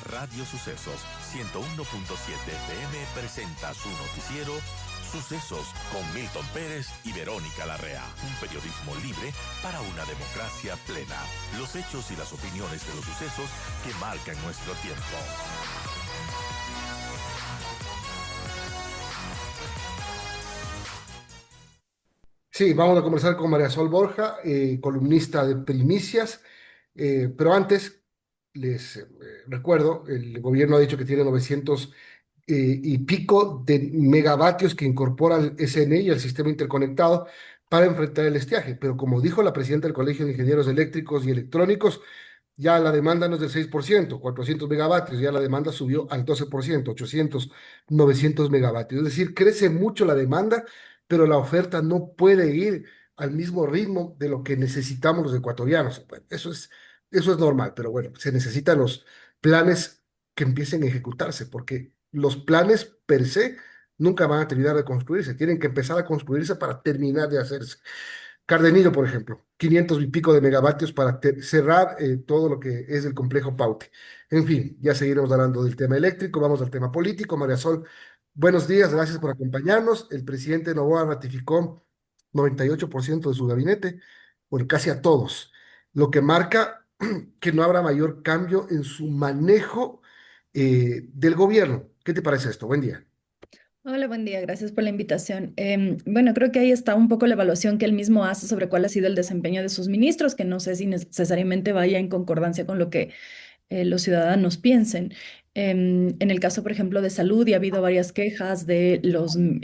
Radio Sucesos 101.7 FM presenta su noticiero Sucesos con Milton Pérez y Verónica Larrea. Un periodismo libre para una democracia plena. Los hechos y las opiniones de los sucesos que marcan nuestro tiempo. Sí, vamos a conversar con María Sol Borja, columnista de Primicias, pero antes les recuerdo, el gobierno ha dicho que tiene 900 y pico de megavatios que incorpora el SNI y el sistema interconectado para enfrentar el estiaje, pero como dijo la presidenta del Colegio de Ingenieros Eléctricos y Electrónicos, ya la demanda no es del 6%, 400 megavatios, ya la demanda subió al 12%, 800, 900 megavatios. Es decir, crece mucho la demanda, pero la oferta no puede ir al mismo ritmo de lo que necesitamos los ecuatorianos. Bueno, eso es normal, pero bueno, se necesitan los planes que empiecen a ejecutarse, porque los planes per se nunca van a terminar de construirse, tienen que empezar a construirse para terminar de hacerse. Cardenillo, por ejemplo, 500 y pico de megavatios para cerrar todo lo que es el complejo Paute. En fin, ya seguiremos hablando del tema eléctrico, vamos al tema político. María Sol, buenos días, gracias por acompañarnos. El presidente Noboa ratificó 98% de su gabinete, bueno, casi a todos, lo que marca que no habrá mayor cambio en su manejo del gobierno. ¿Qué te parece esto? Buen día. Hola, buen día, gracias por la invitación. Bueno, creo que ahí está un poco la evaluación que él mismo hace sobre cuál ha sido el desempeño de sus ministros, que no sé si necesariamente vaya en concordancia con lo que los ciudadanos piensen. En el caso, por ejemplo, de salud, y ha habido varias quejas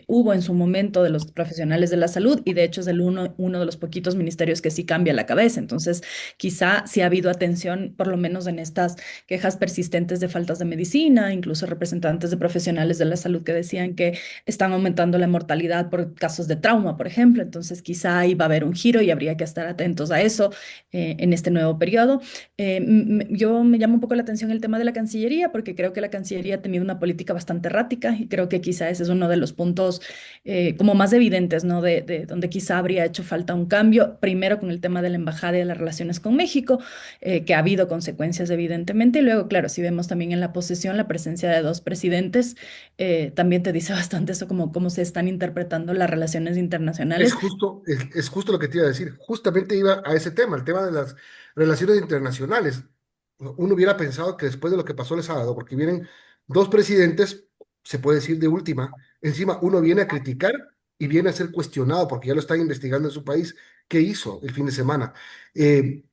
hubo en su momento de los profesionales de la salud, y de hecho es uno de los poquitos ministerios que sí cambia la cabeza. Entonces, quizá sí ha habido atención, por lo menos en estas quejas persistentes de faltas de medicina, incluso representantes de profesionales de la salud que decían que están aumentando la mortalidad por casos de trauma, por ejemplo. Entonces, quizá ahí va a haber un giro y habría que estar atentos a eso en este nuevo periodo. Yo me llama un poco la atención el tema de la Cancillería, porque creo que la Cancillería ha tenido una política bastante errática y creo que quizá ese es uno de los puntos como más evidentes, ¿no? De donde quizá habría hecho falta un cambio, primero con el tema de la embajada y de las relaciones con México, que ha habido consecuencias evidentemente, y luego, claro, si vemos también en la posesión la presencia de dos presidentes, también te dice bastante eso como cómo se están interpretando las relaciones internacionales. Es justo lo que te iba a decir. Justamente iba a ese tema, el tema de las relaciones internacionales. Uno hubiera pensado que después de lo que pasó el sábado, porque vienen dos presidentes, se puede decir de última, encima uno viene a criticar y viene a ser cuestionado porque ya lo están investigando en su país. ¿Qué hizo el fin de semana? Eh,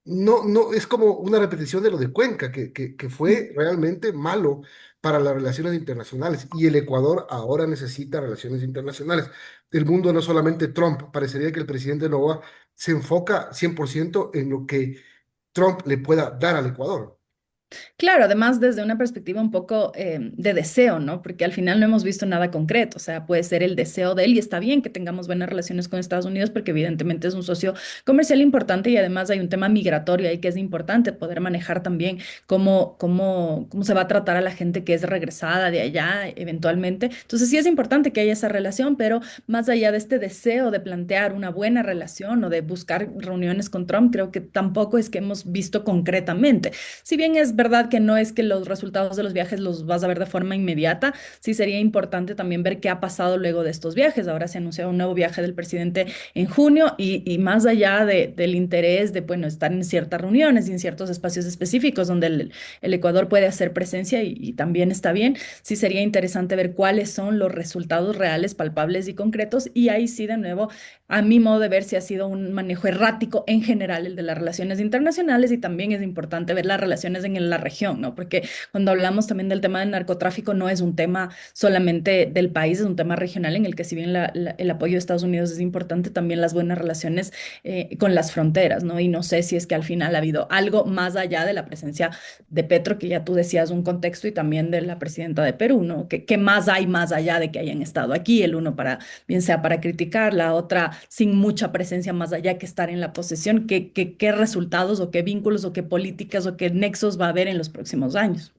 no, no, es como una repetición de lo de Cuenca, que fue realmente malo para las relaciones internacionales. Y el Ecuador ahora necesita relaciones internacionales. El mundo no es solamente Trump. Parecería que el presidente Noboa se enfoca 100% en lo que Trump le pueda dar al Ecuador. Claro, además desde una perspectiva un poco de deseo, ¿no? Porque al final no hemos visto nada concreto, o sea, puede ser el deseo de él y está bien que tengamos buenas relaciones con Estados Unidos porque evidentemente es un socio comercial importante y además hay un tema migratorio ahí que es importante poder manejar también cómo se va a tratar a la gente que es regresada de allá eventualmente. Entonces sí es importante que haya esa relación, pero más allá de este deseo de plantear una buena relación o de buscar reuniones con Trump, creo que tampoco es que hemos visto concretamente. Si bien es verdad que no es que los resultados de los viajes los vas a ver de forma inmediata, sí sería importante también ver qué ha pasado luego de estos viajes. Ahora se anunció un nuevo viaje del presidente en junio y más allá del interés de, bueno, estar en ciertas reuniones y en ciertos espacios específicos donde el Ecuador puede hacer presencia y también está bien, sí sería interesante ver cuáles son los resultados reales, palpables y concretos y ahí sí de nuevo, a mi modo de ver, si ha sido un manejo errático en general el de las relaciones internacionales y también es importante ver las relaciones en la región, ¿no? Porque cuando hablamos también del tema del narcotráfico no es un tema solamente del país, es un tema regional en el que si bien el apoyo de Estados Unidos es importante, también las buenas relaciones con las fronteras, ¿no? Y no sé si es que al final ha habido algo más allá de la presencia de Petro, que ya tú decías un contexto, y también de la presidenta de Perú, ¿no? ¿Qué más hay más allá de que hayan estado aquí? El uno para, bien sea para criticar, la otra sin mucha presencia más allá que estar en la posesión. ¿Qué resultados o qué vínculos o qué políticas o qué nexos va a haber en los próximos años?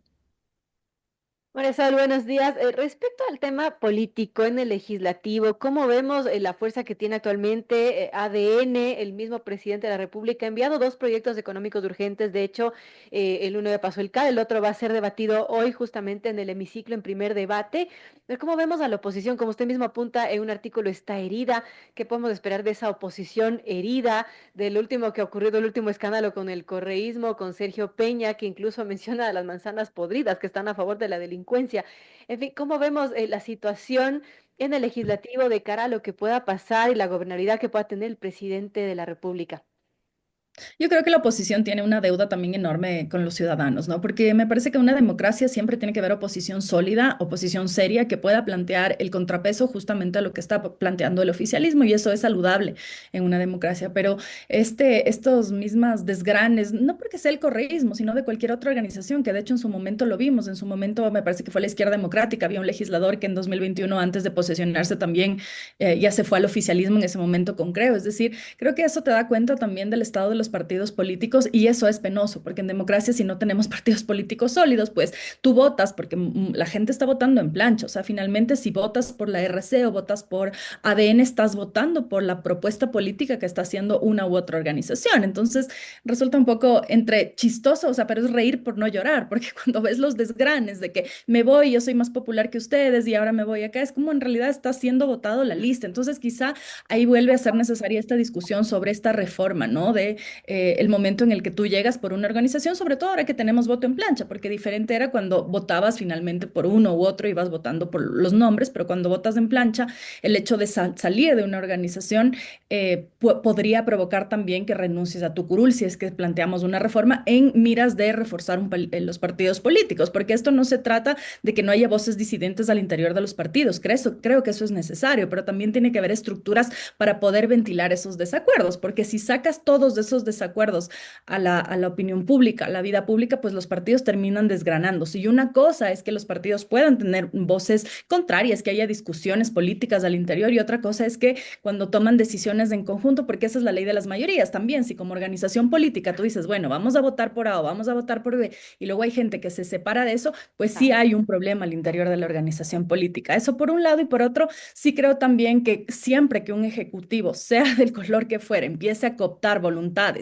Marisol, buenos días. Respecto al tema político en el legislativo, ¿cómo vemos la fuerza que tiene actualmente ADN? El mismo presidente de la República ha enviado dos proyectos económicos urgentes. De hecho, el uno ya pasó el CAD, el otro va a ser debatido hoy justamente en el hemiciclo en primer debate. ¿Cómo vemos a la oposición? Como usted mismo apunta en un artículo, está herida. ¿Qué podemos esperar de esa oposición herida? Del último que ha ocurrido, el último escándalo con el correísmo, con Sergio Peña, que incluso menciona a las manzanas podridas que están a favor de la delincuencia. En fin, ¿cómo vemos la situación en el legislativo de cara a lo que pueda pasar y la gobernabilidad que pueda tener el presidente de la República? Yo creo que la oposición tiene una deuda también enorme con los ciudadanos, ¿no? Porque me parece que una democracia siempre tiene que haber oposición sólida, oposición seria, que pueda plantear el contrapeso justamente a lo que está planteando el oficialismo, y eso es saludable en una democracia. Pero estos mismas desgranes, no porque sea el correísmo, sino de cualquier otra organización, que de hecho en su momento lo vimos, en su momento me parece que fue la Izquierda Democrática, había un legislador que en 2021, antes de posesionarse también, ya se fue al oficialismo en ese momento con Creo. Es decir, creo que eso te da cuenta también del estado de los partidos políticos, y eso es penoso, porque en democracia, si no tenemos partidos políticos sólidos, pues tú votas porque la gente está votando en plancha. O sea, finalmente, si votas por la RC o votas por ADN, estás votando por la propuesta política que está haciendo una u otra organización. Entonces, resulta un poco entre chistoso, o sea, pero es reír por no llorar, porque cuando ves los desgranes de que me voy, yo soy más popular que ustedes y ahora me voy acá, es como en realidad está siendo votado la lista. Entonces, quizá ahí vuelve a ser necesaria esta discusión sobre esta reforma, ¿no? De el momento en el que tú llegas por una organización, sobre todo ahora que tenemos voto en plancha, porque diferente era cuando votabas finalmente por uno u otro, ibas votando por los nombres, pero cuando votas en plancha, el hecho de salir de una organización podría provocar también que renuncies a tu curul si es que planteamos una reforma en miras de reforzar los partidos políticos, porque esto no se trata de que no haya voces disidentes al interior de los partidos. Creo que eso es necesario, pero también tiene que haber estructuras para poder ventilar esos desacuerdos, porque si sacas todos esos desacuerdos a la opinión pública, a la vida pública, pues los partidos terminan desgranándose. Y una cosa es que los partidos puedan tener voces contrarias, que haya discusiones políticas al interior, y otra cosa es que cuando toman decisiones en conjunto, porque esa es la ley de las mayorías también, si como organización política tú dices, bueno, vamos a votar por A o vamos a votar por B, y luego hay gente que se separa de eso, pues sí hay un problema al interior de la organización política. Eso por un lado, y por otro, sí creo también que siempre que un ejecutivo, sea del color que fuera, empiece a cooptar voluntades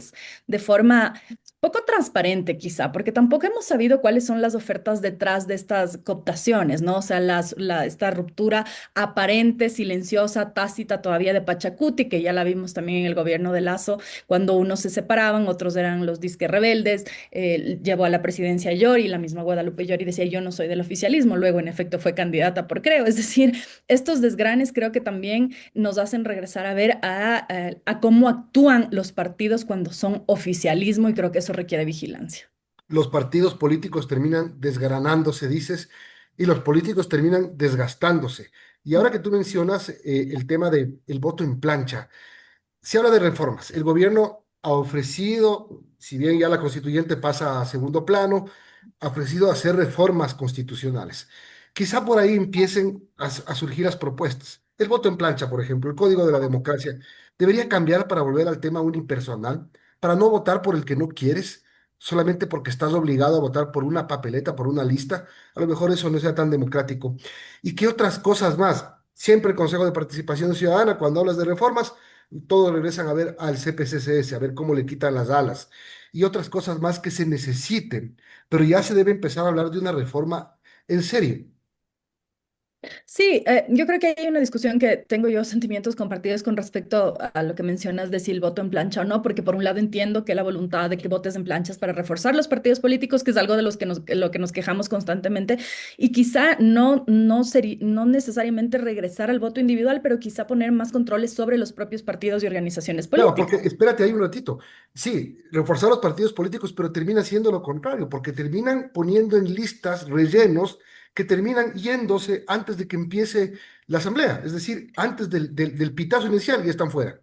de forma poco transparente quizá, porque tampoco hemos sabido cuáles son las ofertas detrás de estas cooptaciones, ¿no? O sea, esta ruptura aparente, silenciosa, tácita todavía de Pachacuti, que ya la vimos también en el gobierno de Lazo, cuando unos se separaban, otros eran los disque rebeldes, llevó a la presidencia a Yori, la misma Guadalupe Yori decía, yo no soy del oficialismo, luego en efecto fue candidata por Creo. Es decir, estos desgranes creo que también nos hacen regresar a ver a cómo actúan los partidos cuando son oficialismo, y creo que eso requiere vigilancia. Los partidos políticos terminan desgranándose, dices, y los políticos terminan desgastándose. Y ahora que tú mencionas el tema del voto en plancha, se habla de reformas. El gobierno ha ofrecido, si bien ya la constituyente pasa a segundo plano, ha ofrecido hacer reformas constitucionales. Quizá por ahí empiecen a surgir las propuestas. El voto en plancha, por ejemplo, el código de la democracia, debería cambiar para volver al tema unipersonal, para no votar por el que no quieres, solamente porque estás obligado a votar por una papeleta, por una lista. A lo mejor eso no sea tan democrático. ¿Y qué otras cosas más? Siempre el Consejo de Participación Ciudadana, cuando hablas de reformas, todos regresan a ver al CPCCS, a ver cómo le quitan las alas y otras cosas más que se necesiten, pero ya se debe empezar a hablar de una reforma en serio. Sí, yo creo que hay una discusión que tengo yo sentimientos compartidos con respecto a lo que mencionas de si el voto en plancha o no, porque por un lado entiendo que la voluntad de que votes en planchas para reforzar los partidos políticos, que es algo de lo que nos quejamos constantemente, y quizá no necesariamente regresar al voto individual, pero quizá poner más controles sobre los propios partidos y organizaciones Claro, porque políticas. espérate ahí un ratito. Sí, reforzar los partidos políticos, pero termina siendo lo contrario, porque terminan poniendo en listas rellenos que terminan yéndose antes de que empiece la asamblea, es decir, antes del pitazo inicial ya están fuera.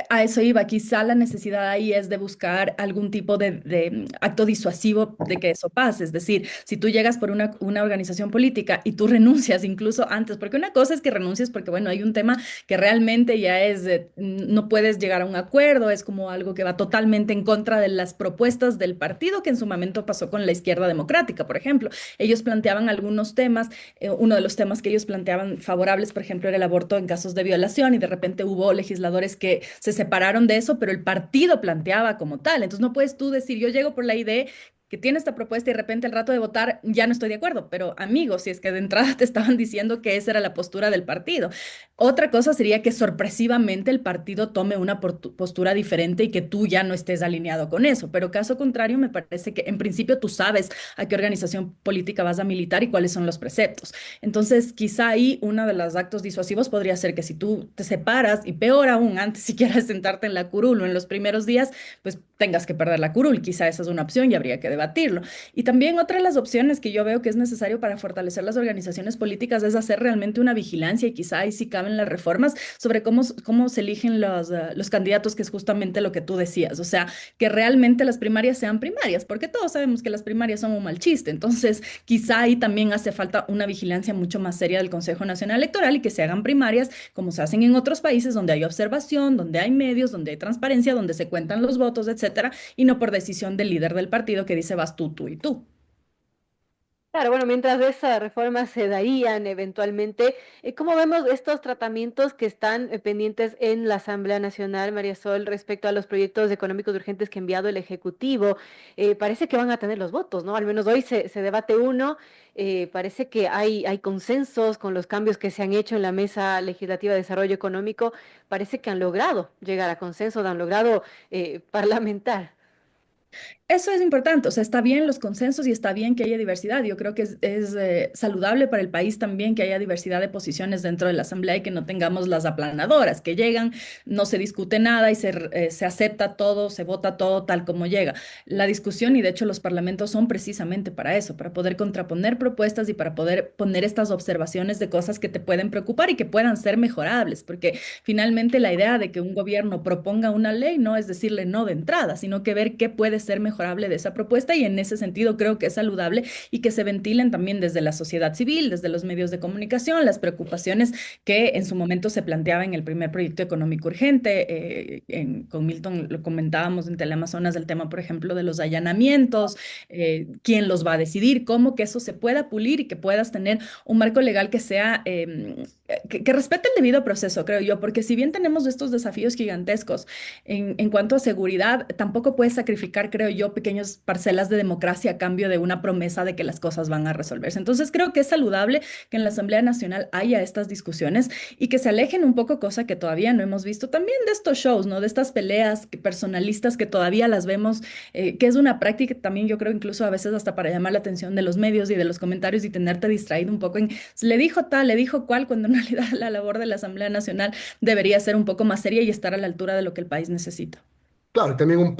A eso iba, quizá la necesidad ahí es de buscar algún tipo de acto disuasivo de que eso pase. Es decir, si tú llegas por una organización política y tú renuncias incluso antes, porque una cosa es que renuncies porque, bueno, hay un tema que realmente ya es, no puedes llegar a un acuerdo, es como algo que va totalmente en contra de las propuestas del partido que en su momento pasó con la izquierda democrática, por ejemplo. Ellos planteaban algunos temas, uno de los temas que ellos planteaban favorables, por ejemplo, era el aborto en casos de violación y de repente hubo legisladores que se separaron de eso, pero el partido planteaba como tal. Entonces no puedes tú decir, yo llego por la idea que tiene esta propuesta y de repente al rato de votar ya no estoy de acuerdo, pero amigos, si es que de entrada te estaban diciendo que esa era la postura del partido. Otra cosa sería que sorpresivamente el partido tome una postura diferente y que tú ya no estés alineado con eso, pero caso contrario, me parece que en principio tú sabes a qué organización política vas a militar y cuáles son los preceptos. Entonces, quizá ahí uno de los actos disuasivos podría ser que si tú te separas y peor aún, antes siquiera de sentarte en la curul o en los primeros días, pues tengas que perder la curul. Quizá esa es una opción y habría que debatirlo. Y también otra de las opciones que yo veo que es necesario para fortalecer las organizaciones políticas es hacer realmente una vigilancia y quizá ahí sí caben las reformas sobre cómo se eligen los candidatos, que es justamente lo que tú decías. O sea, que realmente las primarias sean primarias, porque todos sabemos que las primarias son un mal chiste. Entonces, quizá ahí también hace falta una vigilancia mucho más seria del Consejo Nacional Electoral y que se hagan primarias como se hacen en otros países donde hay observación, donde hay medios, donde hay transparencia, donde se cuentan los votos, etcétera, y no por decisión del líder del partido que dice vas tú y tú. Claro, bueno, mientras esas reformas se darían eventualmente, ¿cómo vemos estos tratamientos que están pendientes en la Asamblea Nacional, María Sol, respecto a los proyectos económicos urgentes que ha enviado el Ejecutivo? Parece que van a tener los votos, ¿no? Al menos hoy se debate uno. Parece que hay consensos con los cambios que se han hecho en la Mesa Legislativa de Desarrollo Económico. Parece que han logrado llegar a consensos, han logrado parlamentar. Eso es importante, o sea, está bien los consensos y está bien que haya diversidad. Yo creo que es saludable para el país también que haya diversidad de posiciones dentro de la Asamblea y que no tengamos las aplanadoras, que llegan, no se discute nada y se acepta todo, se vota todo tal como llega. La discusión y de hecho los parlamentos son precisamente para eso, para poder contraponer propuestas y para poder poner estas observaciones de cosas que te pueden preocupar y que puedan ser mejorables, porque finalmente la idea de que un gobierno proponga una ley no es decirle no de entrada, sino que ver qué puede ser mejorable de esa propuesta y en ese sentido creo que es saludable y que se ventilen también desde la sociedad civil, desde los medios de comunicación, las preocupaciones que en su momento se planteaba en el primer proyecto económico urgente. Con Milton lo comentábamos en Teleamazonas el tema, por ejemplo, de los allanamientos, quién los va a decidir, cómo que eso se pueda pulir y que puedas tener un marco legal que sea, que respete el debido proceso, creo yo, porque si bien tenemos estos desafíos gigantescos en cuanto a seguridad, tampoco puedes sacrificar, creo yo, pequeñas parcelas de democracia a cambio de una promesa de que las cosas van a resolverse. Entonces creo que es saludable que en la Asamblea Nacional haya estas discusiones y que se alejen un poco, cosa que todavía no hemos visto, también de estos shows, ¿no? De estas peleas personalistas que todavía las vemos, que es una práctica también yo creo incluso a veces hasta para llamar la atención de los medios y de los comentarios y tenerte distraído un poco en, le dijo tal, le dijo cual, cuando en realidad la labor de la Asamblea Nacional debería ser un poco más seria y estar a la altura de lo que el país necesita. Claro, y también un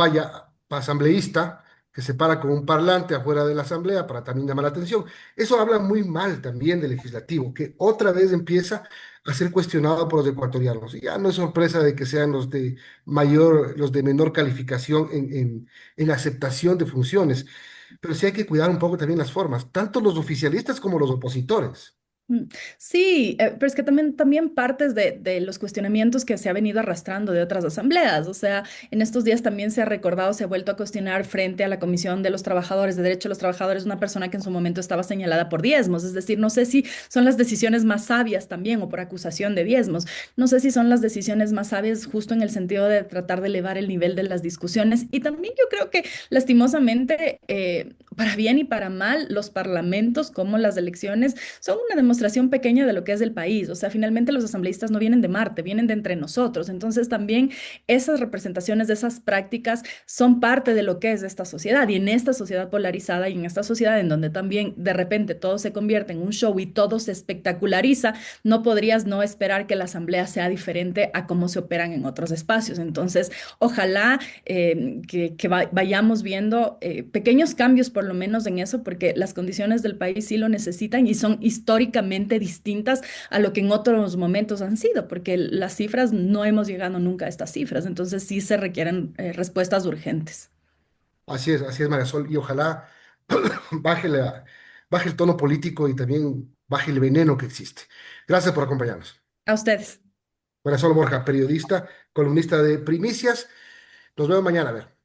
asambleísta que se para con un parlante afuera de la asamblea para también llamar la atención. Eso habla muy mal también del legislativo, que otra vez empieza a ser cuestionado por los ecuatorianos. Y ya no es sorpresa de que sean los de menor calificación en aceptación de funciones. Pero sí hay que cuidar un poco también las formas, tanto los oficialistas como los opositores. Mm, sí, pero es que también partes de los cuestionamientos que se ha venido arrastrando de otras asambleas. O sea, en estos días también se ha recordado, se ha vuelto a cuestionar frente a la Comisión de los Trabajadores, de Derecho de los Trabajadores, una persona que en su momento estaba señalada por diezmos. Es decir, no sé si son las decisiones más sabias también o por acusación de diezmos. No sé si son las decisiones más sabias justo en el sentido de tratar de elevar el nivel de las discusiones. Y también yo creo que lastimosamente, para bien y para mal, los parlamentos como las elecciones son una demostración pequeña de lo que es el país. O sea, finalmente los asambleístas no vienen de Marte, vienen de entre nosotros. Entonces también esas representaciones de esas prácticas son parte de lo que es esta sociedad. Y en esta sociedad polarizada y en esta sociedad en donde también de repente todo se convierte en un show y todo se espectaculariza, no podrías no esperar que la asamblea sea diferente a cómo se operan en otros espacios. Entonces, ojalá vayamos viendo pequeños cambios por lo menos en eso, porque las condiciones del país sí lo necesitan y son históricamente drásticamente distintas a lo que en otros momentos han sido, porque las cifras no hemos llegado nunca a estas cifras, entonces sí se requieren respuestas urgentes. Así es, Marisol, y ojalá baje baje el tono político y también baje el veneno que existe. Gracias por acompañarnos. A ustedes. Marisol Borja, periodista, columnista de Primicias. Nos vemos mañana, a ver.